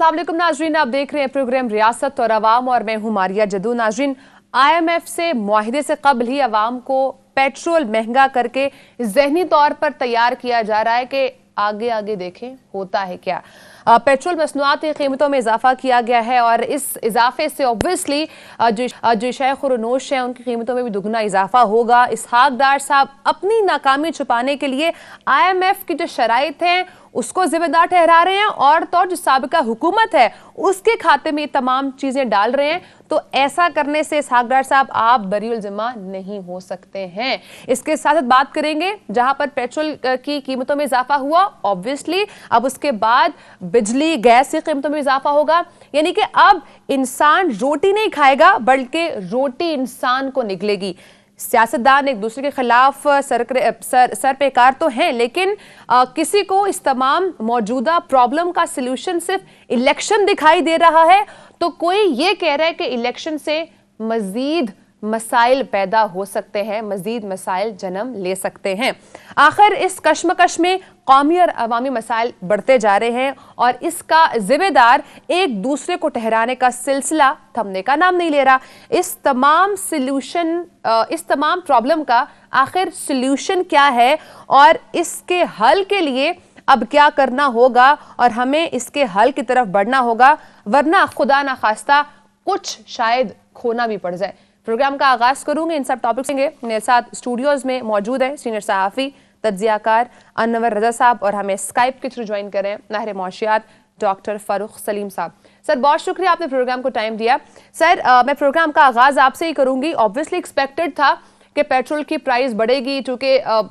अस्सलाम वालेकुम नाजरीन, आप देख रहे हैं प्रोग्राम रियासत और अवाम और मैं हूं मारिया जदू। नाजरीन, IMF से मुआहिदे से कबल ही अवाम को पेट्रोल महंगा करके जहनी तौर पर तैयार किया जा रहा है कि आगे आगे देखें होता है क्या। पेट्रोल मसनूआत की कीमतों में इजाफा किया गया है और इस इजाफे से ऑब्वियसली जो शेख और नोश हैं उनकी कीमतों में भी दुगना इजाफा होगा। इसहाक डार साहब अपनी नाकामी छुपाने के लिए IMF की जो शराइत हैं उसको जिम्मेदार ठहरा रहे हैं और तो जो साबिका हुकूमत है उसके खाते में तमाम चीजें डाल रहे हैं। तो ऐसा करने से इसहाक डार साहब आप बरीउल जिम्मा नहीं हो सकते हैं। इसके साथ बात करेंगे जहां पर पेट्रोल की कीमतों में इजाफा हुआ, ऑब्वियसली अब उसके बाद बिजली गैस की कीमतों में इजाफा होगा, यानी कि अब इंसान रोटी नहीं खाएगा बल्कि रोटी इंसान को निकलेगी। सियासतदान एक दूसरे के खिलाफ सर पे कार तो हैं, लेकिन किसी को इस तमाम मौजूदा प्रॉब्लम का सिल्यूशन सिर्फ इलेक्शन दिखाई दे रहा है, तो कोई ये कह रहा है कि इलेक्शन से मजीद मसाइल पैदा हो सकते हैं, मजीद मसाइल जन्म ले सकते हैं। आखिर इस कश्मकश में कौमी और अवामी मसाइल बढ़ते जा रहे हैं और इसका जिम्मेदार एक दूसरे को ठहराने का सिलसिला थमने का नाम नहीं ले रहा। इस तमाम प्रॉब्लम का आखिर सल्यूशन क्या है और इसके हल के लिए अब क्या करना होगा और हमें इसके हल की तरफ बढ़ना होगा, वरना खुदा ना खास्ता कुछ शायद खोना भी पड़ जाए। प्रोग्राम का आगाज करूंगे इन सब टॉपिक्स से। मेरे साथ स्टूडियोज में मौजूद है सीनियर सहाफ़ी तज्जियाकार अनवर रजा साहब और हमें स्काइप के थ्रू ज्वाइन कर रहे हैं नाहिर मौशियात डॉक्टर फारूक सलीम साहब। सर बहुत शुक्रिया, आपने प्रोग्राम को टाइम दिया। सर मैं प्रोग्राम का आगाज आपसे ही करूंगी। ऑब्वियसली एक्सपेक्टेड था कि पेट्रोल की प्राइस बढ़ेगी, क्योंकि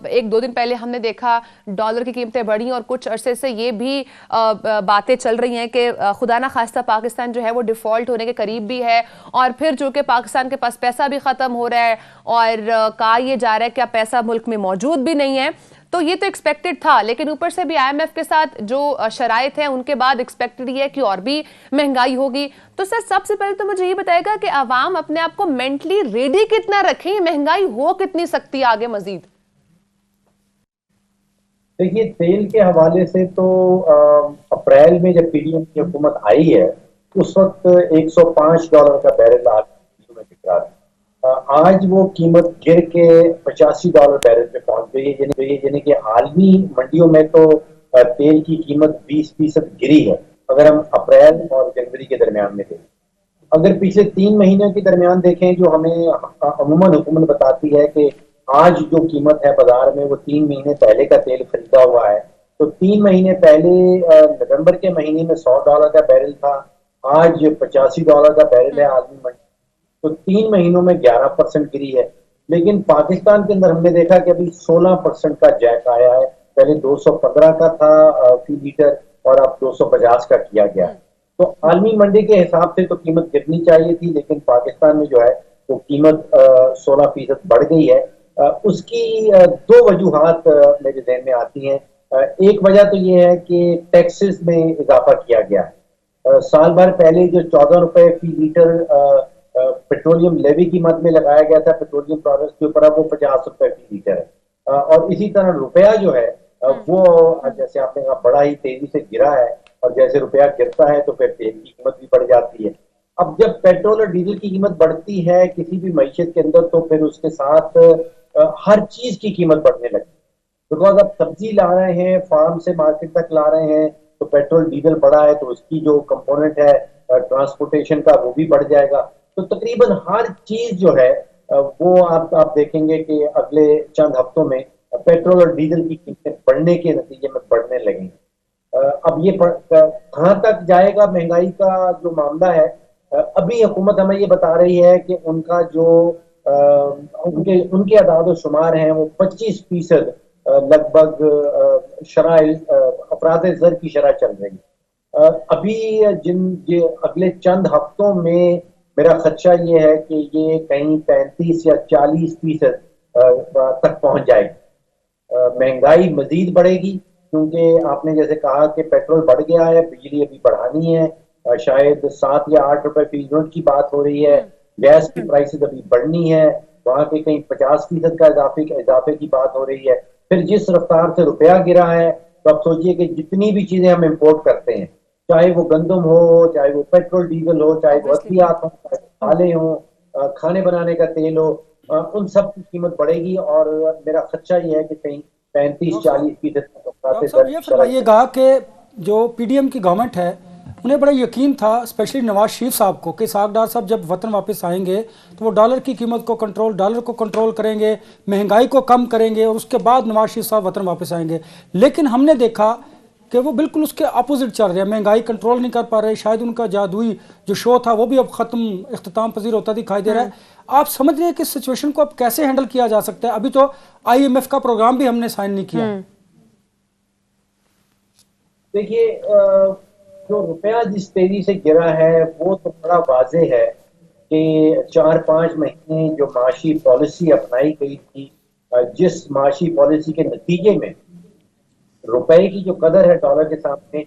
एक दो दिन पहले हमने देखा डॉलर की कीमतें बढ़ी और कुछ अरसे से ये भी बातें चल रही हैं कि खुदा ना खास्ता पाकिस्तान जो है वो डिफ़ॉल्ट होने के करीब भी है और फिर जो कि पाकिस्तान के पास पैसा भी ख़त्म हो रहा है और कहा यह जा रहा है कि अब पैसा मुल्क में मौजूद भी नहीं है। तो ये तो एक्सपेक्टेड था, लेकिन ऊपर से भी IMF के साथ जो शराइत है उनके बाद एक्सपेक्टेड ये है कि और भी महंगाई होगी। तो सर सबसे पहले तो मुझे ये बताएगा कि आवाम अपने आप को मेंटली रेडी कितना रखें, महंगाई हो कितनी सकती है आगे मजीद। देखिए, तेल के हवाले से तो अप्रैल में जब PDM की हुकूमत आई है उस वक्त $105 का बैरल आज में बिक रहा है। आज वो कीमत गिर के $85 बैरल पे पहुंच गई है, यानी कि आलमी मंडियों में तो तेल की कीमत 20% गिरी है अगर हम अप्रैल और जनवरी के दरमियान में देखें। अगर पिछले 3 महीनों के दरमियान देखें जो हमें अमूमन हुकूमत बताती है कि आज जो कीमत है बाजार में वो 3 महीने पहले का तेल खरीदा हुआ है, तो 3 महीने पहले नवंबर के महीने में $100 का बैरल था, आज $85 का बैरल है आलमी मंडी। तो 3 महीनों में 11% गिरी है। लेकिन पाकिस्तान के अंदर हमने देखा कि अभी 16% का जैक आया है। पहले 215 का था फी लीटर और अब 250 का किया गया है। तो आलमी मंडी के हिसाब से तो कीमत गिरनी चाहिए थी, लेकिन पाकिस्तान में जो है वो कीमत 16% बढ़ गई है। उसकी 2 वजूहात मेरे ज़हन में आती हैं। एक वजह तो ये है कि टैक्सेस में इजाफा किया गया है। साल भर पहले जो 14 रुपए फी लीटर पेट्रोलियम लेवी की मद में लगाया गया था पेट्रोलियम प्रोडक्ट्स के ऊपर, अब वो 50 रुपए फी लीटर है। और इसी तरह रुपया जो है वो जैसे आपने कहा बड़ा ही तेजी से गिरा है और जैसे रुपया गिरता है तो फिर तेल की कीमत भी बढ़ जाती है। अब जब पेट्रोल और डीजल की कीमत बढ़ती है किसी भी मईशत के अंदर तो फिर उसके साथ हर चीज की कीमत बढ़ने लगती है। बिकॉज अब सब्जी ला रहे हैं, फार्म से मार्केट तक ला रहे हैं, तो पेट्रोल डीजल बढ़ा है तो उसकी जो कंपोनेंट है ट्रांसपोर्टेशन का वो भी बढ़ जाएगा। तो तकरीबन हर चीज जो है वो आप देखेंगे कि अगले चंद हफ्तों में पेट्रोल और डीजल की कीमतें बढ़ने के नतीजे में बढ़ने लगेंगी। अब ये कहाँ तक जाएगा महंगाई का जो मामला है, अभी हुकूमत हमें ये बता रही है कि उनका जो उनके अदाद व शुमार हैं वो 25% लगभग शराय अफराद ज़र की शरह चल रही है। अभी अगले चंद हफ्तों में मेरा खदशा ये है कि ये कहीं 35 या 40% तक पहुंच जाएगी। महंगाई मजीद बढ़ेगी क्योंकि आपने जैसे कहा कि पेट्रोल बढ़ गया है, बिजली अभी बढ़ानी है, शायद 7 या 8 रुपए फी यूनिट की बात हो रही है। गैस की प्राइसेस अभी बढ़नी है, वहां के कहीं 50% का इजाफे की बात हो रही है। फिर जिस रफ्तार से रुपया गिरा है तो आप सोचिए कि जितनी भी चीजें हम इंपोर्ट करते हैं चाहे वो गंदम हो, चाहे वो पेट्रोल डीजल हो, चाहे वो Obviously. अद्वियात हो, चाहे वो दालें हो, खाने बनाने का तेल हो, उन सब की कीमत बढ़ेगी। और मेरा खदशा ये है कि कहीं 35-40% डॉक्टर साहब ये फरमाइएगा कि जो पीडीएम की गवर्नमेंट है उन्हें बड़ा यकीन था, स्पेशली नवाज शरीफ साहब को, कि इसहाक डार साहब जब वतन वापस आएंगे तो वो डॉलर की कीमत को डॉलर को कंट्रोल करेंगे, महंगाई को कम करेंगे और उसके बाद नवाज शरीफ साहब वतन वापस आएंगे। लेकिन हमने देखा कि वो बिल्कुल उसके अपोजिट चल रहे हैं, महंगाई कंट्रोल नहीं कर पा रहे। शायद उनका जादुई जो शो था वो भी अब खत्म, इख्तिताम पजीर होता दिखाई दे रहा है। आप समझ रहे हैं कि इस सिचुएशन को अब कैसे हैंडल किया जा सकता है? अभी तो IMF का प्रोग्राम भी हमने साइन नहीं किया। देखिए, जो रुपया जिस तेजी से गिरा है वो तो बड़ा वाजे है कि 4-5 महीने जो माशी पॉलिसी अपनाई गई थी, जिस माशी पॉलिसी के नतीजे में रुपए की जो कदर है डॉलर के सामने,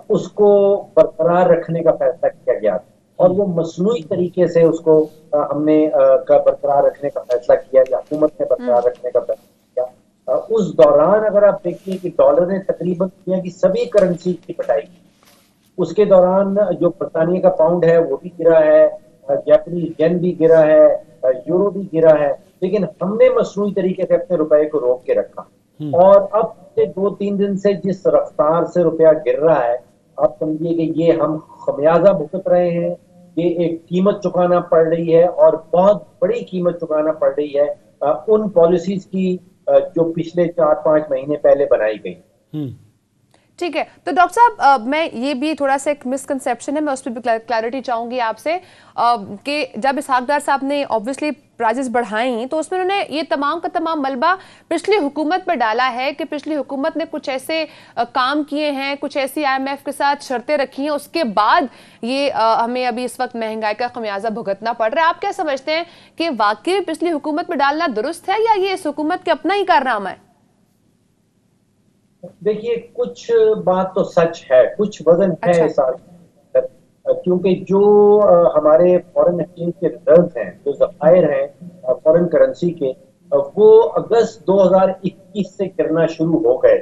उसको बरकरार रखने का फैसला किया गया और वो मसनूई तरीके से उसको हमने बरकरार रखने का फैसला किया, या हुकूमत ने बरकरार रखने का फैसला किया। उस दौरान अगर आप देखिए कि डॉलर ने तकरीबन दुनिया की सभी करेंसी की पिटाई की। उसके दौरान जो बरतानिया का पाउंड है वो भी गिरा है, जापानीज येन भी गिरा है, यूरो भी गिरा है, लेकिन हमने मसनूई तरीके से अपने रुपए को रोक के रखा। और अब से 2-3 दिन से जिस रफ्तार से रुपया गिर रहा है, आप समझिए कि ये हम खमियाजा भुगत रहे हैं, ये एक कीमत चुकाना पड़ रही है और बहुत बड़ी कीमत चुकाना पड़ रही है उन पॉलिसीज की जो पिछले 4-5 महीने पहले बनाई गई। ठीक है, तो डॉक्टर साहब मैं ये भी थोड़ा सा एक मिसकंसेप्शन है, मैं उस पर भी क्लैरिटी चाहूंगी आपसे कि जब इसहाक डार साहब ने ऑब्वियसली प्राइजेस बढ़ाई तो उसमें उन्होंने ये तमाम का तमाम मलबा पिछली हुकूमत पर डाला है कि पिछली हुकूमत ने कुछ ऐसे काम किए हैं, कुछ ऐसी IMF के साथ शर्तें रखी हैं, उसके बाद ये हमें अभी इस वक्त महंगाई का खमियाजा भुगतना पड़ रहा है। आप क्या समझते हैं कि वाकई पिछली हुकूमत पर डालना दुरुस्त है या ये इस हुकूमत के अपना ही कारनामा है? देखिए, कुछ बात तो सच है, कुछ वजन है इस क्योंकि जो हमारे फॉरेन एक्सचेंज के रिजर्व हैं, जो ज़खायर हैं फॉरेन करेंसी के, वो अगस्त 2021 से गिरना शुरू हो गए।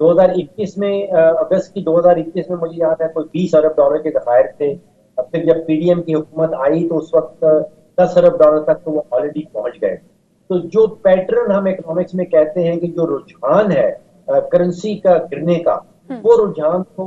2021 में अगस्त की 2021 में मुझे याद है कोई 20 अरब डॉलर के ज़खायर थे। फिर जब पीडीएम की हुकूमत आई तो उस वक्त 10 अरब डॉलर तक तो वो ऑलरेडी पहुंच गए। तो जो पैटर्न हम इकोनॉमिक्स में कहते हैं कि जो रुझान है करेंसी का गिरने का, वो रुझान तो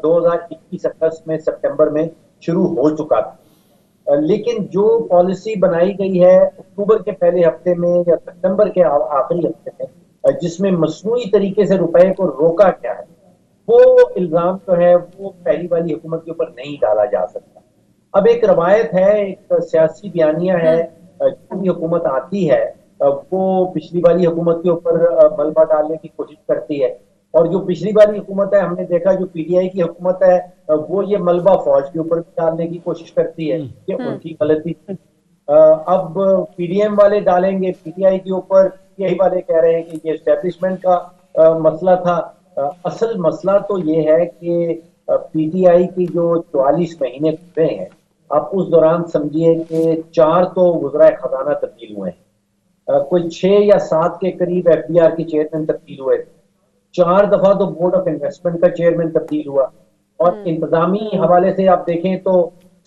2021 अगस्त में, सितंबर में शुरू हो चुका था। लेकिन जो पॉलिसी बनाई गई है अक्टूबर के पहले हफ्ते में या सितंबर के आखिरी हफ्ते में, जिसमें मसनूई तरीके से रुपए को रोका गया है, वो इल्जाम जो है वो पहली वाली हुकूमत के ऊपर नहीं डाला जा सकता। अब एक रवायत है, एक सियासी बयानिया है, जो भी हुकूमत आती है वो पिछली वाली हुकूमत के ऊपर मलबा डालने की कोशिश करती है, और जो पिछली वाली हुकूमत है हमने देखा जो पीटीआई की हुकूमत है वो ये मलबा फौज के ऊपर डालने की कोशिश करती है, ये उनकी गलती। अब पीडीएम वाले डालेंगे पीटीआई के ऊपर, पीटीआई वाले कह रहे हैं कि ये एस्टेब्लिशमेंट का मसला था। असल मसला तो ये है कि पीटीआई की जो 44 महीने गुजरे हैं, आप उस दौरान समझिए कि 4 तो वज़राए खजाना तब्दील हुए हैं, कोई 6 या 7 के करीब एफबीआर के चेयरमैन तब्दील हुए, 4 दफा तो बोर्ड ऑफ इन्वेस्टमेंट का चेयरमैन तब्दील हुआ, और इंतजामी हवाले से आप देखें तो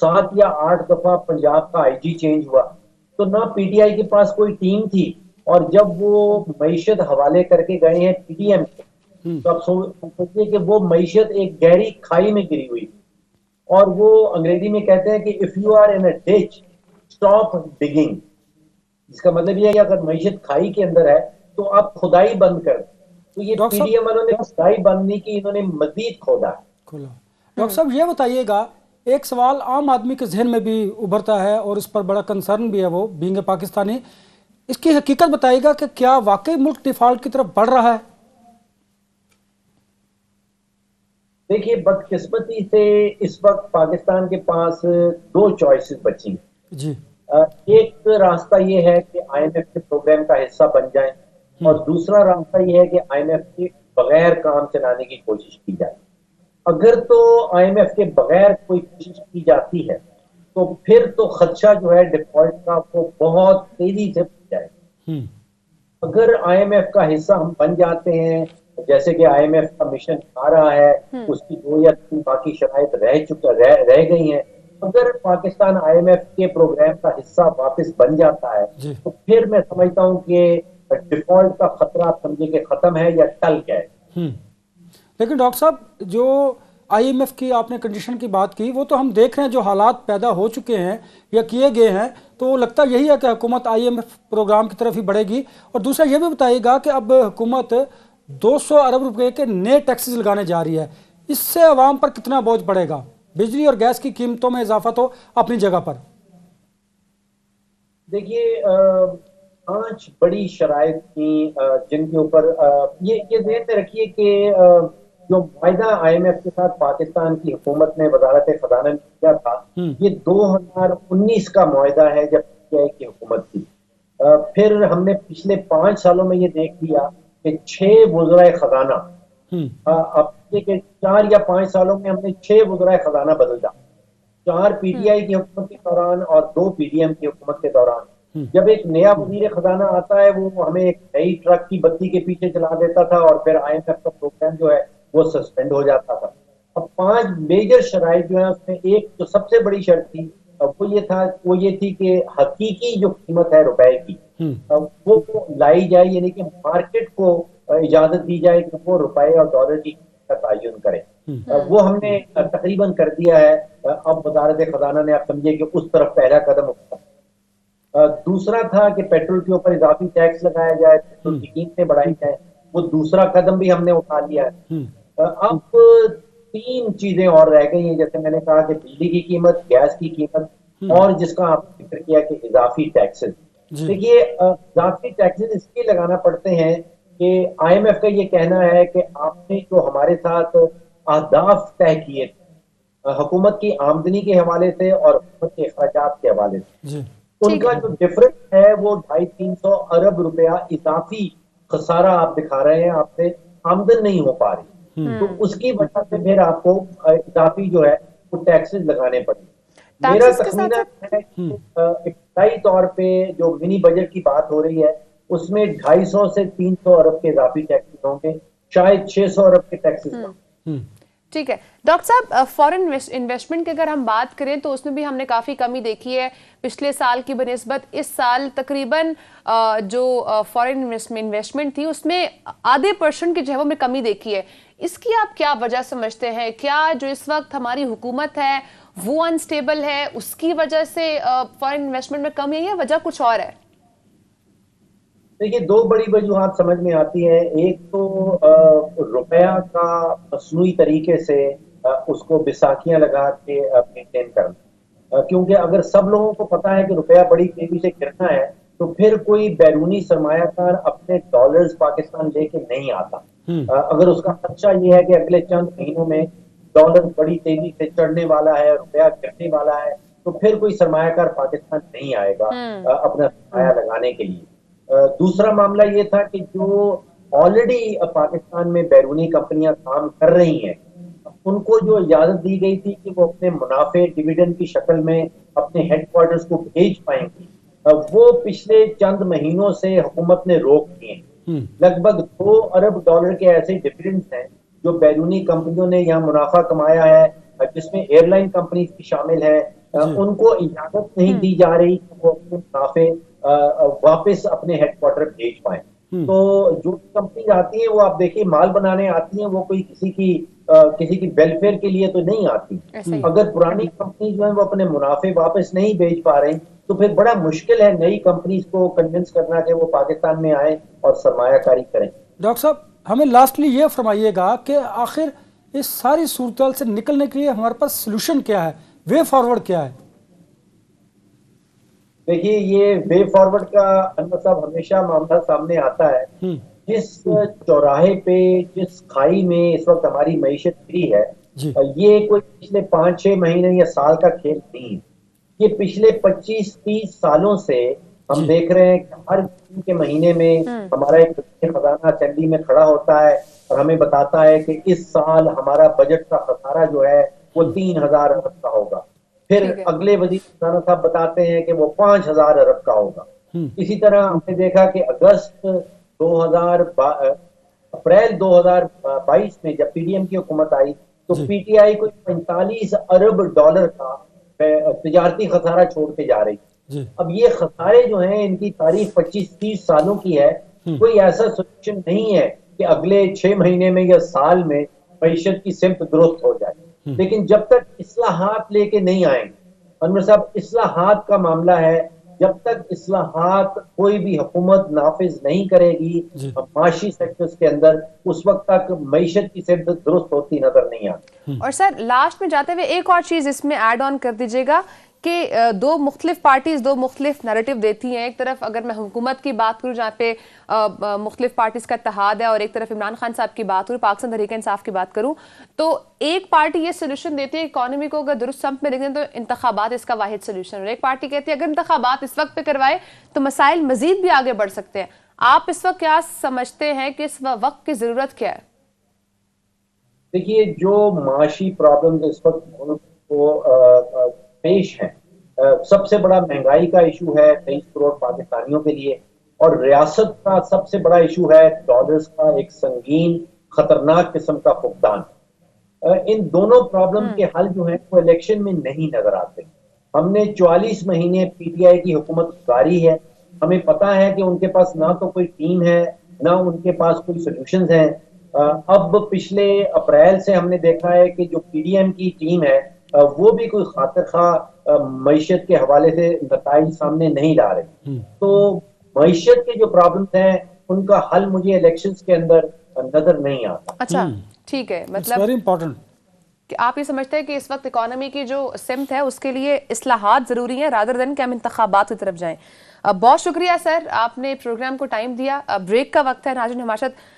7 या 8 दफा पंजाब का आईजी चेंज हुआ। तो ना पीटीआई के पास कोई टीम थी, और जब वो मईशत हवाले करके गए हैं पीडीएम के, तो आप सोचिए कि वो मईशत एक गहरी खाई में गिरी हुई, और वो अंग्रेजी में कहते हैं कि if you are in a ditch stop digging. इसका मतलब ये है कि अगर मईशत खाई के अंदर है तो आप खुदाई बंद कर। तो ये पीडीएम वालों ने खुदाई बंद नहीं की, इन्होंने मजीद खोदा। डॉक्टर साहब ये बताइएगा, एक सवाल आम आदमी के जहन में भी उभरता है और इस पर बड़ा कंसर्न भी है, वो बीइंग ए पाकिस्तानी, इसकी हकीकत बताइएगा कि क्या वाकई मुल्क डिफॉल्ट की तरफ बढ़ रहा है? देखिए, बदकिस्मती से इस वक्त पाकिस्तान के पास 2 चॉइसेस बची जी। एक रास्ता ये है कि आईएमएफ के प्रोग्राम का हिस्सा बन जाएं, और दूसरा रास्ता ये है कि आईएमएफ के बगैर काम चलाने की कोशिश की जाए। अगर तो आईएमएफ के बगैर कोई कोशिश की जाती है तो फिर तो खदशा जो है डिफॉल्ट का वो बहुत तेजी से बढ़ जाए। अगर आईएमएफ का हिस्सा हम बन जाते हैं जैसे कि IMF का मिशन आ रहा है, उसकी 2 या 3 बाकी शराइत रह गई हैं। अगर पाकिस्तान IMF के प्रोग्राम का हिस्सा वापस बन जाता है जी। तो फिर मैं समझता हूँ कि डिफॉल्ट का खतरा आप समझे कि खत्म है या टल गया है। लेकिन डॉक्टर साहब, जो IMF की आपने कंडीशन की बात की, वो तो हम देख रहे हैं जो हालात पैदा हो चुके हैं या किए गए हैं, तो लगता यही है कि हुकूमत IMF प्रोग्राम की तरफ ही बढ़ेगी। और दूसरा ये भी बताइएगा कि अब हुकूमत 200 अरब रुपए के नए टैक्सेस लगाने जा रही है, इससे आवाम पर कितना बोझ पड़ेगा? बिजली और गैस की कीमतों में इजाफा तो अपनी जगह पर। देखिए 5 बड़ी शराइत थी जिनके ऊपर ये ध्यान में रखिए कि जो मुआहिदा IMF के साथ पाकिस्तान की हुकूमत ने वजारत खजाना ने किया था, ये 2019 का मुआहिदा है जब PTI की हुकूमत थी। फिर हमने पिछले 5 सालों में ये देख लिया कि 6 वज़राए खजाना, अब ये कि 4 या 5 सालों में हमने 6 वज़राए खजाना बदला, 4 PTI की हुकूमत के दौरान और 2 PDM की हुकूमत के दौरान। जब एक नया वजीर खजाना आता है, वो हमें एक नई ट्रक की बत्ती के पीछे चला देता था और फिर IMF का प्रोग्राम जो है वो सस्पेंड हो जाता था। अब 5 मेजर शराइत जो है, उसमें एक जो सबसे बड़ी शर्त थी वो ये थी कि हकीकी जो कीमत है रुपए की वो लाई जाए, यानी कि मार्केट को इजाजत दी जाए कि वो रुपए और डॉलर की का तयन करे। वो हमने तकरीबन कर दिया है। अब वजारत खजाना ने, आप समझिए कि उस तरफ पहला कदम उठाया। दूसरा था कि पेट्रोल के ऊपर इजाफी टैक्स लगाया जाए, पेट्रोल की कीमतें बढ़ाई जाए, वो दूसरा कदम भी हमने उठा लिया है। अब 3 चीजें और रह गई हैं, जैसे मैंने कहा कि बिजली की कीमत, गैस की कीमत और जिसका आपने जिक्र किया कि इजाफी टैक्सेस। देखिए इजाफी टैक्सेस इसलिए लगाना पड़ते हैं कि IMF का ये कहना है कि आपने जो हमारे साथ अहदाफ तय किए थे हुकूमत की आमदनी के हवाले से और हुकूमत के अखराजात के हवाले से, उनका जो डिफरेंस है वो 250-300 अरब रुपया इजाफी खसारा आप दिखा रहे हैं, आपसे आमदन नहीं हो पा रही, तो उसकी वजह से फिर आपको इजाफी जो है वो टैक्सेस लगाने पड़े। मेरा तखमीना है कि इब्तदाई तौर पे जो मिनी बजट की बात हो रही है उसमें 250 से 300 अरब के इजाफी टैक्सेस होंगे, शायद 600 अरब के टैक्सेस। ठीक है डॉक्टर साहब, फॉरेन इन्वेस्टमेंट की अगर हम बात करें तो उसमें भी हमने काफ़ी कमी देखी है पिछले साल की बनिस्बत। इस साल तकरीबन जो फॉरेन इन्वेस्टमेंट थी उसमें आधे % की जगहों में कमी देखी है। इसकी आप क्या वजह समझते हैं? क्या जो इस वक्त हमारी हुकूमत है वो अनस्टेबल है, उसकी वजह से फॉरेन इन्वेस्टमेंट में कमी है, या वजह कुछ और है? देखिए 2 बड़ी वजूहात समझ में आती है। एक तो रुपया का मसनूई तरीके से उसको बिसाखियां लगा के मेंटेन करना, क्योंकि अगर सब लोगों को पता है कि रुपया बड़ी तेजी से गिरना है तो फिर कोई बैरूनी सरमायाकार अपने डॉलर्स पाकिस्तान लेके नहीं आता। अगर उसका खर्चा ये है कि अगले चंद महीनों में डॉलर बड़ी तेजी से चढ़ने वाला है, रुपया गिरने वाला है, तो फिर कोई सरमायाकार पाकिस्तान नहीं आएगा अपना सरमाया लगाने के लिए। दूसरा मामला ये था कि जो ऑलरेडी पाकिस्तान में बैरूनी कंपनियां काम कर रही हैं, उनको जो इजाजत दी गई थी कि वो अपने मुनाफे डिविडेंड की शक्ल में अपने हेडक्वार्टर्स को भेज पाएंगी, वो पिछले चंद महीनों से हुकूमत ने रोक दिए। लगभग 2 अरब डॉलर के ऐसे डिविडेंड्स हैं जो बैरूनी कंपनियों ने यहाँ मुनाफा कमाया है, जिसमें एयरलाइन कंपनी भी शामिल है, उनको इजाजत नहीं दी जा रही कि वो अपने मुनाफे वापस अपने हेडक्वार्टर भेज पाए। तो जो कंपनी आती है वो आप देखिए माल बनाने आती है, वो कोई किसी की वेलफेयर के लिए तो नहीं आती। अगर पुरानी कंपनी जो है वो अपने मुनाफे वापस नहीं भेज पा रही तो फिर बड़ा मुश्किल है नई कंपनीज को कन्विंस करना कि वो पाकिस्तान में आए और सरमायाकारी करें। डॉक्टर साहब, हमें लास्टली ये फरमाइएगा कि आखिर इस सारी सूरत से निकलने के लिए हमारे पास सोल्यूशन क्या है, वे फॉरवर्ड क्या है? देखिए ये वे फॉरवर्ड का अनवर साहब हमेशा मामला सामने आता है। जिस चौराहे पे, जिस खाई में इस वक्त हमारी मईशत गिरी है, ये कोई पिछले 5-6 महीने या साल का खेल नहीं है। ये पिछले 25-30 सालों से हम देख रहे हैं कि हर जून के महीने में हमारा एक खजाना असेंबली में खड़ा होता है और हमें बताता है कि इस साल हमारा बजट का खसारा जो है वो 3000 अरब का होगा। फिर अगले वजीर खजाना साहब बताते हैं कि वो 5000 अरब का होगा। इसी तरह हमने देखा कि अगस्त अप्रैल 2022 में जब पीडीएम की हुकूमत आई तो पीटीआई को 45 अरब डॉलर का तिजारती खसारा छोड़ के जा रही थी। अब ये खसारे जो हैं इनकी तारीख 25-30 सालों की है। कोई ऐसा सोल्यूशन नहीं है कि अगले 6 महीने में या साल में मईशत की सिमत दुरुस्त हो जाए। लेकिन जब तक इस्लाहात लेके नहीं आएंगे, अनवर साहब, इस्लाहात का मामला है, जब तक इस्लाहात कोई भी हुकूमत नाफिज नहीं करेगी माशी सेक्टर्स के अंदर, उस वक्त तक मईशत की सिमत दुरुस्त होती नजर नहीं आती। और सर लास्ट में जाते हुए एक और चीज इसमें ऐड ऑन कर दीजिएगा कि दो मुख्तलिफ पार्टीज दो मुख्तलिफ नैरेटिव देती हैं। एक तरफ अगर मैं हुकूमत की बात करूँ जहाँ पे मुख्तलिफ पार्टीज का इत्तेहाद है, और एक तरफ इमरान खान साहब की बात करूँ, पाकिस्तान तहरीक इंसाफ की बात करूँ, तो एक पार्टी ये सोल्यूशन देती है इकॉनमी को अगर दुरुस्त सम्त में रखें तो इंतखाबात इसका वाहिद सोल्यूशन, और एक पार्टी कहती है अगर इंतखाबात इस वक्त पे करवाए तो मसाइल मजीद भी आगे बढ़ सकते हैं। आप इस वक्त क्या समझते हैं कि इस वक्त की जरूरत क्या है? देखिए, जो माशी प्रॉब्लम इस वक्त मुल्क को पेश है, सबसे बड़ा महंगाई का इशू है 23 करोड़ पाकिस्तानियों के लिए, और रियासत का सबसे बड़ा इशू है डॉलर्स का एक संगीन खतरनाक किस्म का फुकदान। इन दोनों प्रॉब्लम के हल जो है वो इलेक्शन में नहीं नजर आते। हमने 44 महीने पीटीआई की हुकूमत गुजारी है, हमें पता है कि उनके पास ना तो कोई टीम है ना उनके पास कोई सोल्यूशंस हैं। अब पिछले अप्रैल से हमने देखा है कि जो पीडीएम की टीम है वो भी कोई खातिर खा मईशत के हवाले से नताइज सामने नहीं ला रहे। तो मईशत के जो प्रॉब्लम्स हैं उनका हल मुझे इलेक्शंस के अंदर नजर नहीं आता। अच्छा, ठीक है, मतलब वेरी इंपॉर्टेंट कि आप ये समझते हैं कि इस वक्त इकोनॉमी की जो सिमत है उसके लिए इस्लाहात जरूरी है रादर देन कि हम इंतखाबात की तरफ जाएं। बहुत शुक्रिया सर, आपने प्रोग्राम को टाइम दिया। ब्रेक का वक्त है नाज़रीन, हमारे साथ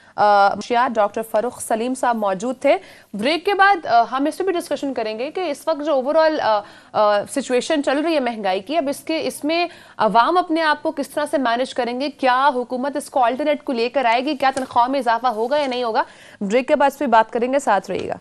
डॉक्टर फरूख सलीम साहब मौजूद थे। ब्रेक के बाद हम इस पर भी डिस्कशन करेंगे कि इस वक्त जो ओवरऑल सिचुएशन चल रही है महंगाई की, अब इसमें अवाम अपने आप को किस तरह से मैनेज करेंगे, क्या हुकूमत इसको अल्टरनेट को लेकर आएगी, क्या तनख्वाह में इजाफा होगा या नहीं होगा। ब्रेक के बाद इस पर बात करेंगे, साथ रहिएगा।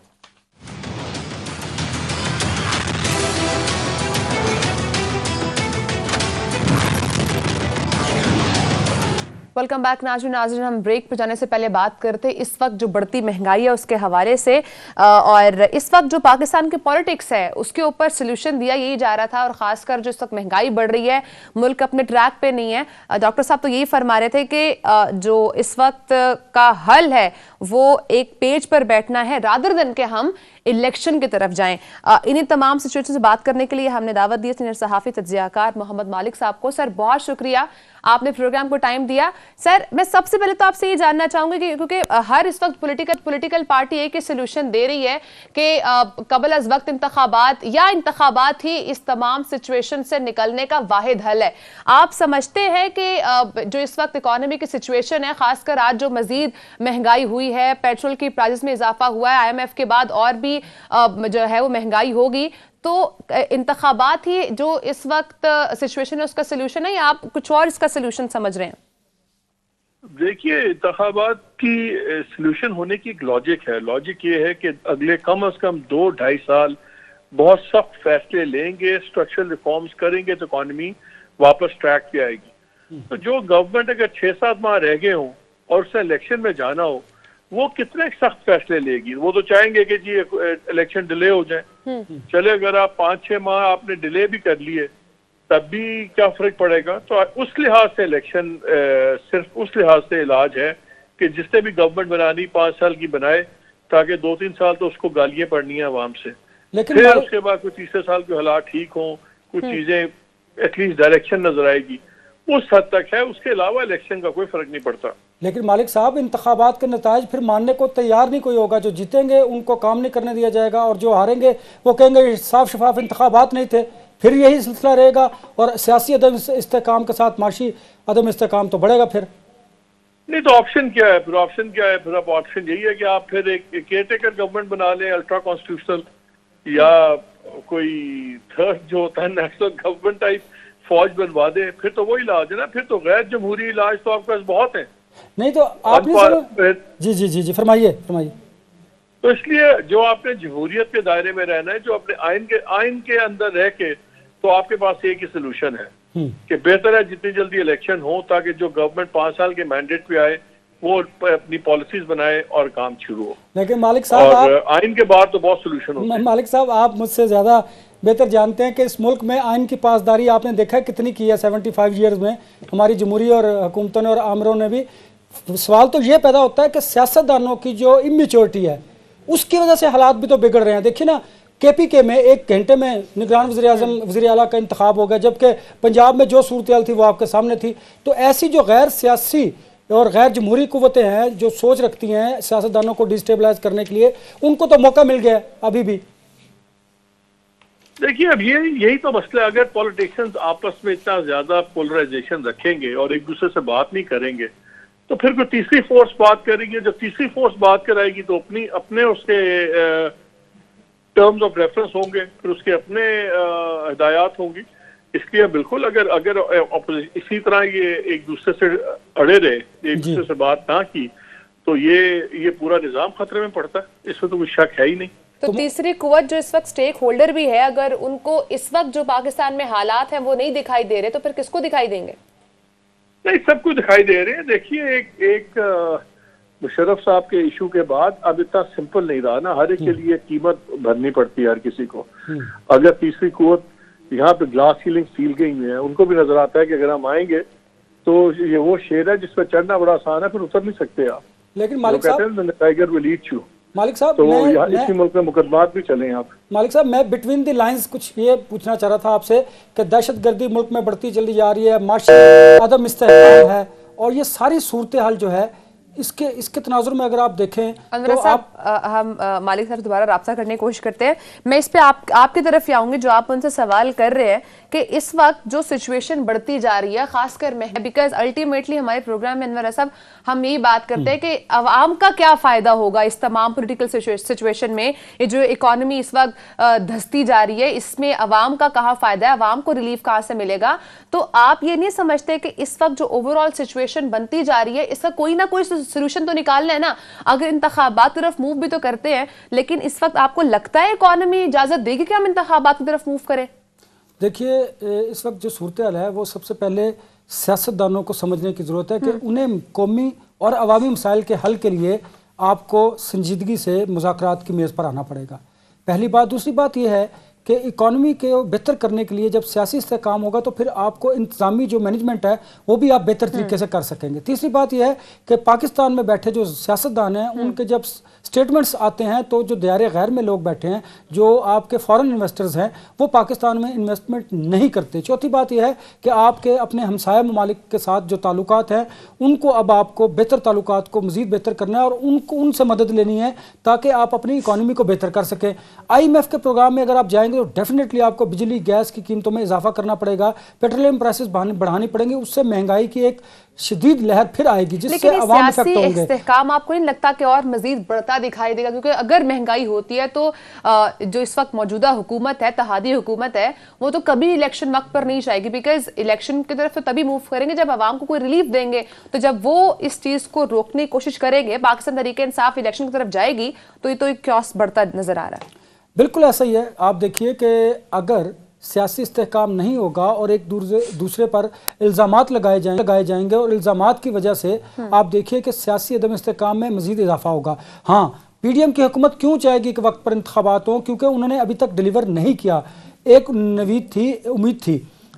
वेलकम बैक नाज़रीन, हम ब्रेक पर जाने से पहले बात करते इस वक्त जो बढ़ती महंगाई है उसके हवाले से, और इस वक्त जो पाकिस्तान की पॉलिटिक्स है उसके ऊपर सोल्यूशन दिया यही जा रहा था, और खासकर जो इस वक्त महंगाई बढ़ रही है, मुल्क अपने ट्रैक पे नहीं है। डॉक्टर साहब तो यही फरमा रहे थे कि जो इस वक्त का हल है वो एक पेज पर बैठना है रादर देन के हम इलेक्शन की तरफ जाएं। इन्हीं तमाम सिचुएशन से बात करने के लिए हमने दावत दी सीनियर सहाफ़ी तज्ज़ियाकार मोहम्मद मालिक साहब को। सर बहुत शुक्रिया, आपने प्रोग्राम को टाइम दिया। सर मैं सबसे पहले तो आपसे ये जानना चाहूंगी कि क्योंकि हर इस वक्त पॉलिटिकल पार्टी एक ही सोल्यूशन दे रही है कि कबल अज वक्त इंतखाबात या इंतखाबात ही इस तमाम सिचुएशन से निकलने का वाहिद हल है। आप समझते हैं कि जो इस वक्त इकोनॉमी की सिचुएशन है, खासकर आज जो मजीद महंगाई हुई है, पेट्रोल की प्राइस में इजाफा हुआ है, IMF के बाद और भी जो है वो महंगाई होगी, तो इंतखाबात ही जो इस वक्त सिचुएशन है उसका सोल्यूशन है, या आप कुछ और इसका सोल्यूशन समझ रहे हैं? देखिए, इंतखाबात की सोल्यूशन होने की एक लॉजिक है। लॉजिक ये है कि अगले कम अज कम 2-2.5 साल बहुत सख्त फैसले लेंगे, स्ट्रक्चरल रिफॉर्म्स करेंगे तो इकॉनमी वापस ट्रैक पे आएगी। तो जो गवर्नमेंट अगर 6-7 माह रह गए हों और उसने इलेक्शन में जाना हो, वो कितने सख्त फैसले लेगी। वो तो चाहेंगे कि जी इलेक्शन डिले हो जाए। चले अगर आप 5-6 माह आपने डिले भी कर लिए तब भी क्या फर्क पड़ेगा। तो उस लिहाज से इलेक्शन सिर्फ उस लिहाज से इलाज है कि जिसने भी गवर्नमेंट बनानी 5 साल की बनाए, ताकि 2-3 साल तो उसको गालियां पड़नी है आवाम से, लेकिन फिर उसके बाद कुछ तीसरे साल के हालात ठीक हों, कुछ चीजें एटलीस्ट डायरेक्शन नजर आएगी, उस हद तक है। उसके अलावा इलेक्शन का कोई फर्क नहीं पड़ता। लेकिन मालिक साहब, इंतखाबात के नताइज फिर मानने को तैयार नहीं कोई होगा। जो जीतेंगे उनको काम नहीं करने दिया जाएगा, और जो हारेंगे वो कहेंगे साफ शफाफ इंतखाबात नहीं थे। फिर यही सिलसिला रहेगा, और सियासी अदम इस्तेकाम के साथ माशी अदम इस्तेकाम तो बढ़ेगा। फिर नहीं तो ऑप्शन क्या है? फिर ऑप्शन क्या है? फिर अब ऑप्शन यही है कि आप फिर एक केयरटेकर गवर्नमेंट बना लें, अल्ट्रा कॉन्स्टिट्यूशनल, या कोई थर्ड जो होता है नेशनल गवर्नमेंट टाइप फौज बनवा दे। फिर तो वही इलाज है ना। फिर तो गैर जमहूरी इलाज तो आपके पास बहुत है। नहीं तो आपने जी जी जी जी फरमाइए फरमाइए। तो इसलिए जो आपने जमहूरियत के दायरे में रहना है, जो अपने आइन के अंदर रह के, तो आपके पास एक ही सोल्यूशन है कि बेहतर है जितनी जल्दी इलेक्शन हो, ताकि जो गवर्नमेंट 5 साल के मैंडेट पे आए वो अपनी पॉलिसीज बनाए और काम शुरू हो। लेकिन मालिक साहब और आइन के बाद तो बहुत सोल्यूशन होते हैं। मालिक साहब आप मुझसे ज़्यादा बेहतर जानते हैं कि इस मुल्क में आइन की पासदारी आपने देखा है कितनी की है 75 ईयर्स में हमारी जमहूरी और हुकूमतों ने और आमरों ने भी। सवाल तो ये पैदा होता है कि सियासतदानों की जो इमेच्योरिटी है उसकी वजह से हालात भी तो बिगड़ रहे हैं। देखिए ना, KPK में 1 घंटे में निगरान वज़ीर आला का इंतखाब हो गया, जबकि पंजाब में जो सूरत थी वो आपके सामने थी। तो ऐसी जो गैर सियासी और गैर जमहूरी कुव्वतें हैं जो सोच रखती हैं सियासतदानों को डिस्टेबलाइज करने के लिए, उनको तो मौका मिल गया अभी भी। देखिए, अब यही तो मसला है। अगर पॉलिटिशियंस आपस में इतना ज्यादा पोलराइजेशन रखेंगे और एक दूसरे से बात नहीं करेंगे तो फिर कोई तीसरी फोर्स बात करेगी। जब तीसरी फोर्स बात कराएगी तो अपने उसके टर्म्स ऑफ रेफरेंस होंगे, फिर उसके अपने हिदायत होंगी। इसलिए बिल्कुल अगर इसी तरह ये एक दूसरे से अड़े रहे, एक दूसरे से बात ना की, तो ये पूरा निजाम खतरे में पड़ता है। इसमें तो कोई शक है ही नहीं। तो तीसरी कुव्वत जो इस वक्त स्टेक होल्डर भी है, अगर उनको इस वक्त जो पाकिस्तान में हालात हैं वो नहीं दिखाई दे रहे तो फिर किसको दिखाई देंगे? नहीं, सबको दिखाई दे रहे हैं। देखिए, एक मुशर्रफ साहब के इशू के बाद अब इतना सिंपल नहीं रहा ना। हर एक के लिए कीमत भरनी पड़ती है हर किसी को। अगर तीसरी कुव्वत यहाँ पे ग्लास सीलिंग सील गई हुई है, उनको भी नजर आता है कि अगर हम आएंगे तो ये वो शेर है जिस पर चढ़ना बड़ा आसान है, फिर उतर नहीं सकते आप। लेकिन मालिक साहब, टाइगर विल ईट यू। मालिक साहब, तो इसी मुल्क में मुकदमात भी चले यहाँ पे। मालिक साहब, मैं बिटवीन द लाइंस कुछ ये पूछना चाह रहा था आपसे कि दहशतगर्दी मुल्क में बढ़ती चली जा रही है, माशी अदम इस्तेहकाम है, और ये सारी सूरत हाल जो है इसके तनाजुर में अगर आप देखें तो हम मालिक साहब दोबारा राब्ता करने की कोशिश करते हैं। मैं इस पे आपकी तरफ ही आऊंगी जो आप उनसे सवाल कर रहे हैं कि इस वक्त जो सिचुएशन बढ़ती जा रही है खासकर में, बिकॉज अल्टीमेटली हमारे प्रोग्राम में अनवर साहब हम यही बात करते हैं कि अवाम का क्या फायदा होगा इस तमाम पोलिटिकल सिचुएशन में। ये जो इकोनॉमी इस वक्त धंसती जा रही है, इसमें अवाम का कहाँ फायदा है, अवाम को रिलीफ कहाँ से मिलेगा? तो आप ये नहीं समझते कि इस वक्त जो ओवरऑल सिचुएशन बनती जा रही है इसका कोई ना कोई सोल्यूशन तो निकालना है ना? अगर इंतखाबात तरफ मूव भी तो करते हैं, लेकिन इस वक्त आपको लगता है इकोनॉमी इजाजत देगी कि हम इंतखाबात की तरफ मूव करें? देखिए, इस वक्त जो सूरत हाल है वो सबसे पहले सियासतदानों को समझने की ज़रूरत है कि उन्हें कौमी और अवामी मसाइल के हल के लिए आपको संजीदगी से मुज़ाकरात की मेज़ पर आना पड़ेगा, पहली बात। दूसरी बात यह है कि इकॉनमी के बेहतर करने के लिए जब सियासी इस्तेहकाम होगा तो फिर आपको इंतजामी जो मैनेजमेंट है वो भी आप बेहतर तरीके से कर सकेंगे। तीसरी बात यह है कि पाकिस्तान में बैठे जो सियासतदान हैं उनके जब स्टेटमेंट्स आते हैं तो जो दायरे गैर में लोग बैठे हैं, जो आपके फॉरेन इन्वेस्टर्स हैं, वो पाकिस्तान में इन्वेस्टमेंट नहीं करते। चौथी बात यह है कि आपके अपने हमसाया ममालिक के साथ जो ताल्लुकात हैं उनको अब आपको बेहतर ताल्लुकात को मज़ीद बेहतर करना है और उनसे मदद लेनी है ताकि आप अपनी इकॉनमी को बेहतर कर सकें। IMF के प्रोग्राम में अगर आप जाएंगे तो डेफिनेटली आपको बिजली गैस की कीमतों में इजाफा करना पड़ेगा, पेट्रोलियम प्राइसेस बढ़ानी पड़ेंगी, उससे महंगाई की एक शदीद लहर फिर आएगी जिससे अवाम इफेक्ट होंगे। इस्तेहकाम आपको नहीं लगता कि और मजीद बढ़ता दिखाई देगा? क्योंकि अगर महंगाई होती है तो जो इस वक्त मौजूदा हुकूमत है, तहादी हुकूमत है, वो तो कभी इलेक्शन वक्त पर नहीं जाएगी, बिकॉज इलेक्शन की तरफ तो तभी मूव करेंगे जब अवाम को कोई रिलीफ देंगे। तो जब वो इस चीज को रोकने की कोशिश करेंगे, पाकिस्तान तरीके इंसाफ इलेक्शन की तरफ जाएगी, तो ये तो एक क्योस बढ़ता नजर आ रहा है। बिल्कुल ऐसा ही है। आप देखिए कि अगर सियासी इस्तेहकाम नहीं होगा और एक दूसरे पर इल्ज़ामात लगाए जाएंगे और इल्ज़ामात की वजह से आप देखिए कि सियासी अदम इस्तेहकाम में मज़ीद इजाफा होगा। हाँ, PDM की हुकूमत क्यों चाहेगी कि वक्त पर इंतखाबात हों? क्योंकि उन्होंने अभी तक डिलीवर नहीं किया। एक उम्मीद थी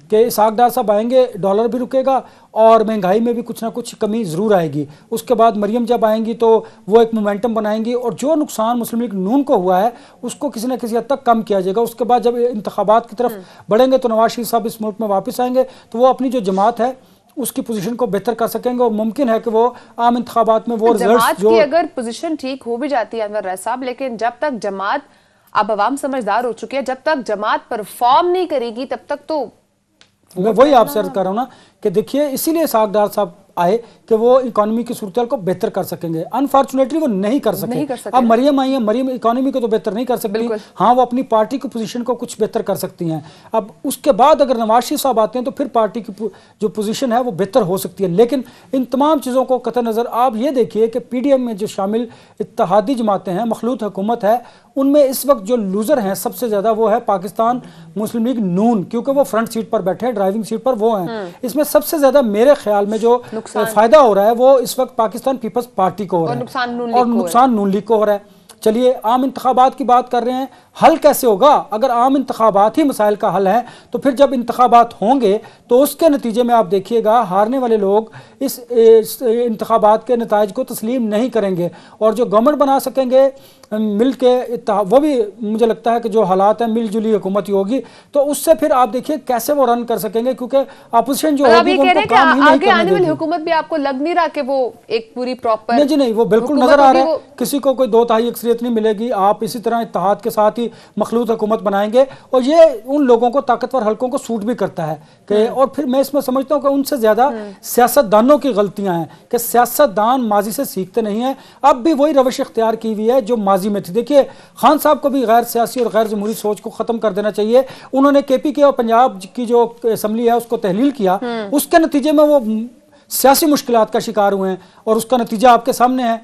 कि इसहाक डार साहब आएंगे, डॉलर भी रुकेगा और महंगाई में भी कुछ ना कुछ कमी ज़रूर आएगी। उसके बाद मरियम जब आएंगी तो वो एक मोमेंटम बनाएंगी और जो नुकसान मुस्लिम लीग नून को हुआ है उसको किसी न किसी हद तक कम किया जाएगा। उसके बाद जब इंतखाबात की तरफ बढ़ेंगे तो नवाज शरीफ साहब इस मुल्क में वापस आएंगे तो वो अपनी जो जमात है उसकी पोजीशन को बेहतर कर सकेंगे और मुमकिन है कि वो आम इंतखाबात में वो रिजल्ट्स जो अगर पोजीशन ठीक हो भी जाती है अनवर साहब, लेकिन जब तक जमात, अब अवाम समझदार हो चुकी है, जब तक जमात परफॉर्म नहीं करेगी तब तक तो मैं वही आपसे अर्ज कर रहा हूँ ना कि देखिए इसीलिए इसहाक डार साहब आए कि वो इकोनॉमी की सूरत को बेहतर कर सकेंगे। अनफॉर्चुनेटली वो नहीं कर सके। अब मरियम आई है, मरियम इकोनॉमी को तो बेहतर नहीं कर सकती, हाँ वो अपनी पार्टी की पोजीशन को कुछ बेहतर कर सकती हैं। अब उसके बाद अगर नवाज शरीफ साहब आते हैं तो फिर पार्टी की जो पोजीशन है वो बेहतर हो सकती है। लेकिन इन तमाम चीज़ों को कतई नज़र आप ये देखिए कि PDM में जो शामिल इत्तेहादी जमातें हैं, मखलूत हुकूमत है, उनमें इस वक्त जो लूज़र हैं सबसे ज़्यादा वो है पाकिस्तान मुस्लिम लीग नून, क्योंकि वो फ्रंट सीट पर बैठे हैं, ड्राइविंग सीट पर वो हैं। इसमें सबसे ज़्यादा मेरे ख्याल में जो फायदा हो रहा है वो इस वक्त पाकिस्तान पीपल्स पार्टी को हो रहा है और नुकसान नून लीग को हो रहा है। चलिए आम इंतखाबात की बात कर रहे हैं, हल कैसे होगा? अगर आम इंतखाबात ही मसाइल का हल है तो फिर जब इंतखाबात होंगे तो उसके नतीजे में आप देखिएगा हारने वाले लोग इस इंतखाबात के नताइज को तस्लीम नहीं करेंगे और जो गवर्नमेंट बना सकेंगे मिल के वो भी मुझे लगता है कि जो हालात हैं मिलजुली हुकूमत ही होगी तो उससे फिर आप देखिए कैसे वो रन कर सकेंगे, क्योंकि अपोजिशन जो होगी वो उनको काम ही नहीं आगे आने वाली करने हुकूमत भी आपको लग नहीं रहा कि वो एक पूरी प्रॉपर नहीं जी नहीं, वो बिल्कुल नजर आ रहा है किसी को कोई 2/3 अक्सरियत नहीं मिलेगी। आप इसी तरह इत्तेहाद के साथ ही मखलूत हुकूमत बनाएंगे और ये उन लोगों को ताकतवर हल्कों को सूट भी करता है कि और फिर मैं इसमें समझता हूँ कि उनसे ज्यादा सियासतदानों की गलतियां हैं कि सियासतदान माजी से सीखते नहीं है, अब भी वही रविश इख्तियार की हुई है जो माजी में थी। देखिए खान साहब को भी गैर सियासी और गैर जमहूरी सोच को खत्म कर देना चाहिए। उन्होंने केपी के और पंजाब की जो असम्बली है उसको तहलील किया, उसके नतीजे में वो सियासी मुश्किलात का शिकार हुए हैं और उसका नतीजा आपके सामने है।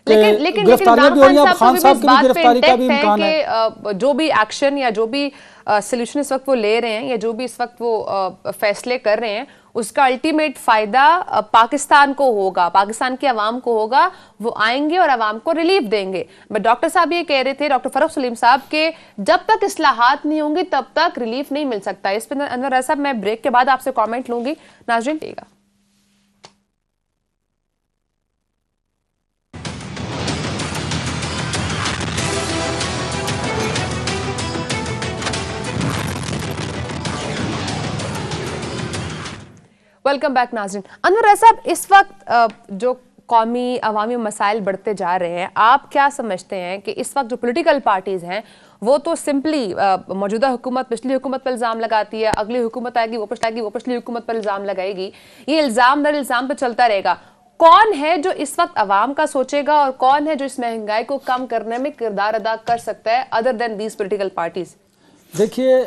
लेकिन गिरफ्तारियां भी हो रही हैं, खान साहब की भी गिरफ्तारी का भी इम्कान है। जो भी एक्शन या जो भी सोल्यूशन इस वक्त वो ले रहे हैं या जो भी इस वक्त वो फैसले कर रहे हैं उसका अल्टीमेट फायदा पाकिस्तान को होगा, पाकिस्तान की आवाम को होगा। वो आएंगे और आवाम को रिलीफ देंगे। बट डॉक्टर साहब ये कह रहे थे, डॉक्टर फरूख सलीम साहब, के जब तक इस्लाहात नहीं होंगी तब तक रिलीफ नहीं मिल सकता। इस पर अनवर साहब मैं ब्रेक के बाद आपसे कॉमेंट लूंगी। नाज़रीन देगा वेलकम बैक नाज़रीन। अनवर साहब, इस वक्त जो कौमी अवामी मसाइल बढ़ते जा रहे हैं, आप क्या समझते हैं कि इस वक्त जो पॉलिटिकल पार्टीज हैं वो तो सिंपली मौजूदा हुकूमत पिछली हुकूमत पर इल्ज़ाम लगाती है, अगली हुकूमत आएगी वो पिछली हुकूमत पर इल्ज़ाम लगाएगी, ये इल्ज़ाम दर इल्ज़ाम पे चलता रहेगा। कौन है जो इस वक्त अवाम का सोचेगा और कौन है जो इस महंगाई को कम करने में किरदार अदा कर सकता है other than these political parties? देखिए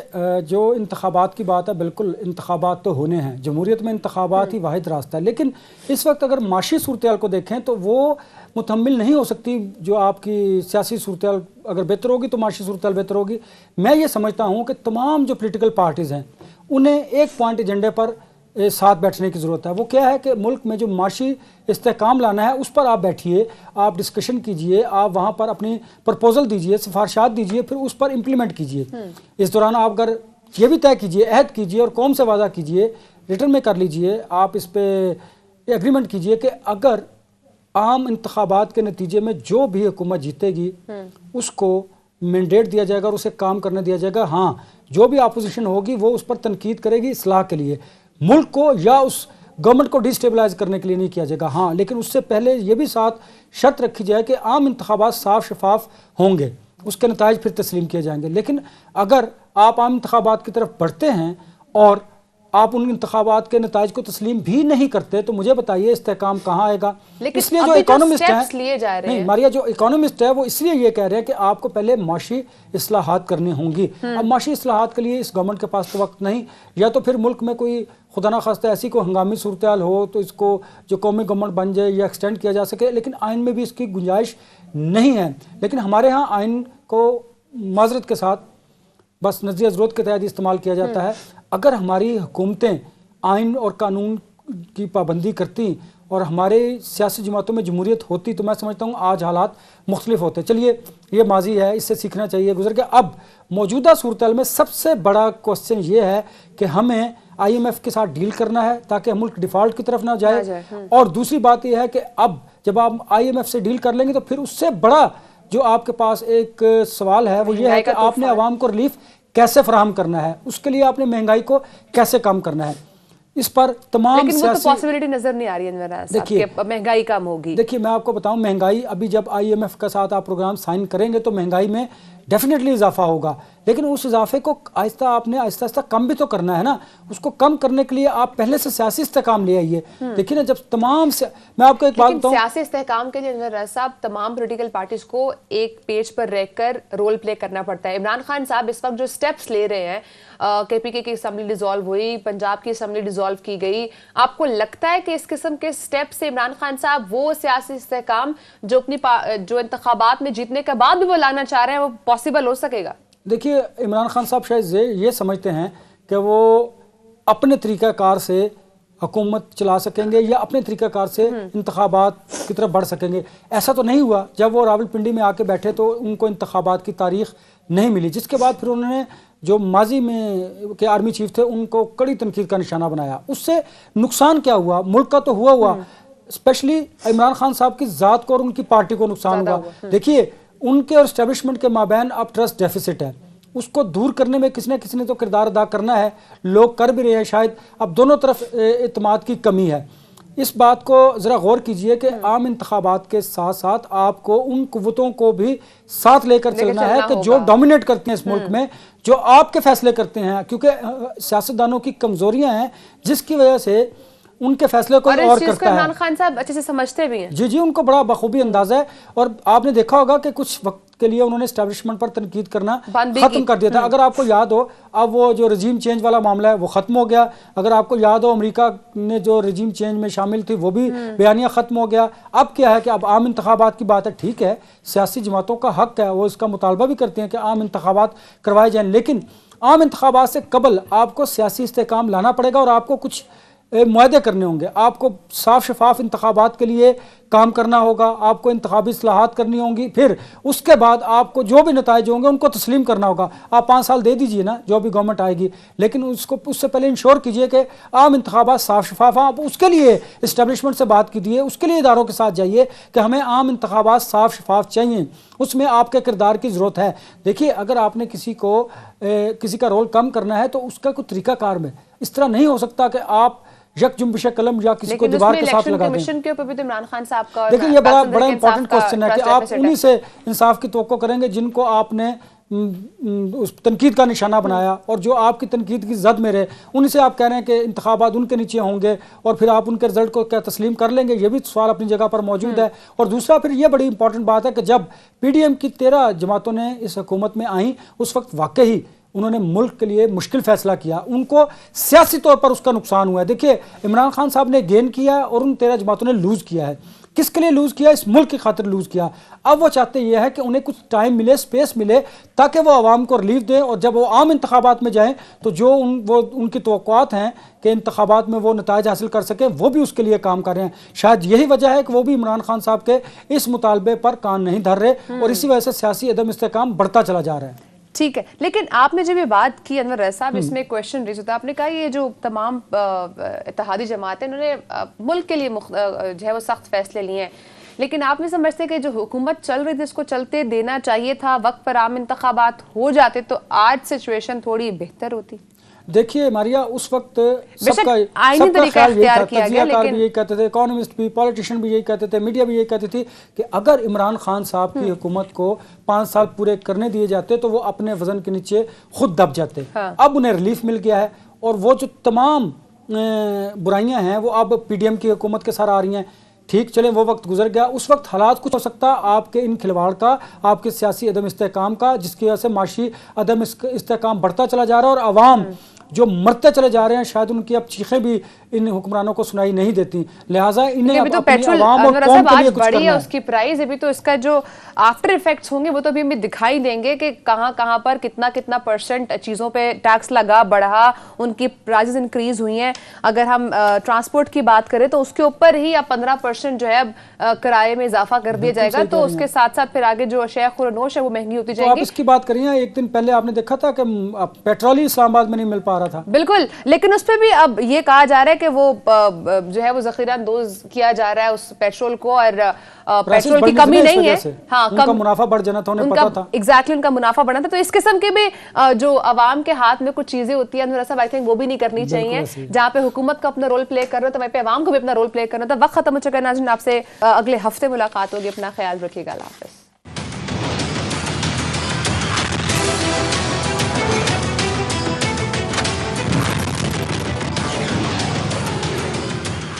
जो इंतखाबात की बात है, बिल्कुल इंतखाबात तो होने हैं, जमहूरियत में इंतखाबात ही वाहिद रास्ता है। लेकिन इस वक्त अगर माशी सूरत को देखें तो वो मुतहम्मिल नहीं हो सकती। जो आपकी सियासी सूरत अगर बेहतर होगी तो माशी सूरत बेहतर होगी। मैं ये समझता हूँ कि तमाम जो पोलिटिकल पार्टीज़ हैं उन्हें एक पॉइंट एजेंडे पर साथ बैठने की ज़रूरत है। वो क्या है कि मुल्क में जो माशी इस्तेहकाम लाना है उस पर आप बैठिए, आप डिस्कशन कीजिए, आप वहाँ पर अपनी प्रपोजल दीजिए, सिफारिशात दीजिए, फिर उस पर इम्प्लीमेंट कीजिए। इस दौरान आप अगर ये भी तय कीजिए, अहद कीजिए और कौम से वादा कीजिए, रिटर्न में कर लीजिए, आप इस पर एग्रीमेंट कीजिए कि अगर आम इंतखाबात के नतीजे में जो भी हुकूमत जीतेगी उसको मैंडेट दिया जाएगा और उसे काम करने दिया जाएगा। हाँ, जो भी अपोजिशन होगी वो उस पर तनकीद करेगी इस्लाह के लिए, मुल्क को या उस गवर्नमेंट को डिस्टेबलाइज करने के लिए नहीं किया जाएगा। हाँ, लेकिन उससे पहले ये भी साथ शर्त रखी जाए कि आम इंतखाबात साफ शफाफ होंगे, उसके नताइज फिर तस्लीम किए जाएंगे। लेकिन अगर आप आम इंतखाबात की तरफ बढ़ते हैं और आप उन इंतखाबात के नताइज को तस्लीम भी नहीं करते तो मुझे बताइए इस्तेहकाम कहाँ आएगा? इसलिए जो इकोनॉमिस्ट है नहीं मारिया, जो इकोनॉमिस्ट है वो इसलिए ये कह रहे हैं कि आपको पहले माशी इस्लाहात करनी होंगी। अब माशी इस्लाहात के लिए इस गवर्नमेंट के पास तो वक्त नहीं, या तो फिर मुल्क में कोई खुदा ना खास्ता ऐसी कोई हंगामी सूरत हाल हो तो इसको जो कौमी गवर्नमेंट बन जाए या एक्सटेंड किया जा सके, लेकिन आइन में भी इसकी गुंजाइश नहीं है। लेकिन हमारे यहाँ आइन को माजरत के साथ बस नज़रिया ज़रूरत के तहत इस्तेमाल किया जाता है। अगर हमारी हुकूमतें आइन और कानून की पाबंदी करती और हमारे सियासी जमातों में जमहूरियत होती तो मैं समझता हूँ आज हालात मुख्तलिफ होते। चलिए ये माजी है, इससे सीखना चाहिए, गुजर गया। अब मौजूदा सूरत हाल में सबसे बड़ा क्वेश्चन ये है कि हमें IMF के साथ डील करना है ताकि मुल्क डिफ़ॉल्ट की तरफ ना जाए। और दूसरी बात यह है कि अब जब आप IMF से डील कर लेंगे तो फिर उससे बड़ा जो आपके पास एक सवाल है वो ये है कि आपने आवाम को रिलीफ कैसे फराहम करना है, उसके लिए आपने महंगाई को कैसे कम करना है। इस पर तमाम लेकिन वो तो पॉसिबिलिटी नजर नहीं आ रही है। देखिए महंगाई कम होगी। देखिए मैं आपको बताऊं, महंगाई अभी जब IMF के साथ आप प्रोग्राम साइन करेंगे तो महंगाई में डेफिनेटली इजाफा होगा, लेकिन उस इजाफे को आहिस्ता आपने आहिस्ता आहिस्ता कम भी तो करना है ना। उसको कम करने के लिए आप पहले से सियासी इस्तेहकाम ले आइए। देखिए ना, जब तमाम मैं आपको एक बात बताऊं, सियासी इस्तेहकाम के लिए अनवर साहब तमाम पॉलिटिकल पार्टीज को एक पेज पर रहकर रोल प्ले करना पड़ता है। इमरान खान साहब इस वक्त जो स्टेप्स ले रहे हैं, KPK की असम्बली डिसॉल्व हुई, पंजाब की असम्बली डिसॉल्व की गई, आपको लगता है कि इस किस्म के स्टेप से इमरान खान साहब वो सियासी इस्तेहकाम जो अपनी जो इंतखाबात में जीतने के बाद भी वो लाना चाह रहे हैं वो पॉसिबल हो सकेगा? देखिए इमरान खान साहब शायद ये समझते हैं कि वो अपने तरीक़ाकार से हुकूमत चला सकेंगे या अपने तरीक़ाकार से इंतखाबात की तरफ बढ़ सकेंगे। ऐसा तो नहीं हुआ। जब वो रावलपिंडी में आके बैठे तो उनको इंतखाबात की तारीख नहीं मिली, जिसके बाद फिर उन्होंने जो माजी में के आर्मी चीफ थे उनको कड़ी तनकीद का निशाना बनाया। उससे नुकसान क्या हुआ? मुल्क का तो हुआ स्पेशली इमरान खान साहब की ज़ात को और उनकी पार्टी को नुकसान हुआ। देखिए, उनके और इस्टेब्लिशमेंट के माबैन अब ट्रस्ट डेफिसिट है, उसको दूर करने में किसी न तो किरदार अदा करना है। लोग कर भी रहे हैं, शायद अब दोनों तरफ एतमाद की कमी है। इस बात को ज़रा गौर कीजिए कि आम इंतखाबात के साथ साथ आपको उन कुव्वतों को भी साथ लेकर चलना है कि जो डोमिनेट करते हैं इस मुल्क में, जो आपके फैसले करते हैं, क्योंकि सियासतदानों की कमजोरियां हैं जिसकी वजह से उनके फैसले को और करता है। इमरान खान साहब अच्छे से समझते भी हैं। जी, उनको बड़ा बखूबी अंदाजा है। और आपने देखा होगा कि कुछ वक्त के लिए उन्होंने एस्टेब्लिशमेंट पर तनकीद करना खत्म कर दिया था। अगर आपको याद हो, अब वो जो रजीम चेंज वाला मामला है वो खत्म हो गया। अगर आपको याद हो, अमेरिका ने जो रजीम चेंज में शामिल थी वो भी बयानिया खत्म हो गया। अब क्या है कि अब आम इंतखाबात की बात है। ठीक है, सियासी जमातों का हक है, वो इसका मुतालबा भी करते हैं कि आम इंतखाबात करवाए जाएं, लेकिन आम इंतखाबात से कबल आपको सियासी इस्तेहकाम लाना पड़ेगा और आपको कुछ मुआहदे करने होंगे। आपको साफ शफाफ इंतखाबात के लिए काम करना होगा, आपको इंतखाबी इस्लाहात करनी होंगी, फिर उसके बाद आपको जो भी नताइज होंगे उनको तस्लीम करना होगा। आप 5 साल दे दीजिए ना, जो भी गवर्नमेंट आएगी, लेकिन उससे पहले इंश्योर कीजिए कि आम इंतखाबात साफ शफाफ। आप उसके लिए इस्टेब्लिशमेंट से बात कीजिए, उसके लिए इदारों के साथ जाइए कि हमें आम इंतखाबात साफ शफाफ चाहिए, उसमें आपके किरदार की ज़रूरत है। देखिए, अगर आपने किसी का रोल कम करना है तो उसका कोई तरीकाकार में, इस तरह नहीं हो सकता कि आप यकजुम्बिश कलम या किसी को दीवार के साथ लगा दें। कमीशन के ऊपर भी तो इमरान खान साहब का, देखिए, ये बड़ा इंपॉर्टेंट क्वेश्चन है कि आप उन्हीं से इंसाफ की तवक्को करेंगे जिनको आपने उस तनकीद का निशाना बनाया और जो आपकी तनकीद की जद में रहे, उन्हीं से आप कह रहे हैं कि इंतखाबात उनके नीचे होंगे और फिर आप उनके रिजल्ट को क्या तस्लीम कर लेंगे। ये भी सवाल अपनी जगह पर मौजूद है। और दूसरा, फिर ये बड़ी इंपॉर्टेंट बात है कि जब PDM की 13 जमातों ने इस हुकूमत में आई, उस वक्त वाकई उन्होंने मुल्क के लिए मुश्किल फैसला किया, उनको सियासी तौर पर उसका नुकसान हुआ है। देखिए, इमरान खान साहब ने गेन किया और उन 13 जमातों ने लूज़ किया है। किसके लिए लूज़ किया? इस मुल्क की खातिर लूज़ किया। अब वो चाहते ये है कि उन्हें कुछ टाइम मिले, स्पेस मिले, ताकि वो आवाम को रिलीफ दें और जब वो आम इंतखाबात में जाएं तो जो उनकी तवक्कुआत हैं कि इंतखाबात में वो नताइज हासिल कर सकें, वो भी उसके लिए काम कर रहे हैं। शायद यही वजह है कि वो भी इमरान खान साहब के इस मुतालबे पर कान नहीं धर रहे और इसी वजह से सियासी अदम इस्तेहकाम बढ़ता चला जा रहा है। ठीक है, लेकिन आपने जब ये बात की अनवर रज़ा साहब, इसमें क्वेश्चन रेज होता है। आपने कहा ये जो तमाम इत्तेहादी जमातें, इन्होंने मुल्क के लिए जो है वो सख्त फैसले लिए हैं, लेकिन आप नहीं समझते कि जो हुकूमत चल रही थी उसको चलते देना चाहिए था? वक्त पर आम इंतखाबात हो जाते तो आज सिचुएशन थोड़ी बेहतर होती। देखिए मारिया, उस वक्त सबका ख्याल यही था, तजियाकार भी यही कहते थे, इकोनॉमिस्ट भी, पॉलिटिशियन भी यही कहते थे, मीडिया भी यही कहती थी कि अगर इमरान खान साहब की हुकूमत को 5 साल पूरे करने दिए जाते तो वो अपने वजन के नीचे खुद दब जाते। अब उन्हें रिलीफ मिल गया है और वो जो तमाम बुराइयां हैं वो अब PDM की हुकूमत के साथ आ रही हैं। ठीक, चलें, वो वक्त गुजर गया। उस वक्त हालात कुछ हो सकता आपके इन खिलवाड़ का, आपके सियासी अदम इस्तेहकाम का, जिसकी वजह से माशी अदम इस्तेहकाम बढ़ता चला जा रहा है और आवाम जो मरते चले जा रहे हैं, शायद उनकी अब चीखें भी इन हुक्मरानों को सुनाई नहीं देती। लिहाजा इन्हें अभी तो पेट्रोल आज बढ़ी है, उसकी प्राइस अभी तो इसका जो आफ्टर इफेक्ट्स होंगे वो तो अभी हमें दिखाई देंगे कि कहां पर कितना % चीज़ों पे टैक्स लगा, बढ़ा, उनकी प्राइसेस इंक्रीज हुई हैं। अगर हम ट्रांसपोर्ट की बात करें तो उसके ऊपर ही अब 15% जो है अब किराए में इजाफा कर दिया जाएगा, तो उसके साथ साथ फिर आगे जो शेख और नोश है वो महंगी होती जाएगी। आप इसकी बात करिए, एक दिन पहले आपने देखा था कि पेट्रोल ही इस्लामाबाद में नहीं मिल पा रहा था। बिल्कुल, लेकिन उस पर भी अब ये कहा जा रहा है कि वो जो है वो ज़ख़ीरा अंदोज़ किया जा रहा है उस पेट्रोल को, और पेट्रोल की कमी नहीं है। हाँ, उनका मुनाफा बढ़ जाना था, उन्हें पता था। एग्जैक्टली, उनका मुनाफा बढ़ना था। तो इस किस्म के भी जो अवाम के हाथ में कुछ चीजें होती है, आई थिंक वो भी नहीं करनी चाहिए। जहाँ पे हुकूमत का अपना रोल प्ले कर रहा था, वहीं पे अवाम को भी अपना रोल प्ले करना था। वक्त खत्म हो चुका है नाज़रीन, आपसे अगले हफ्ते मुलाकात होगी। अपना ख्याल रखिएगा। अल्लाह हाफ़िज़।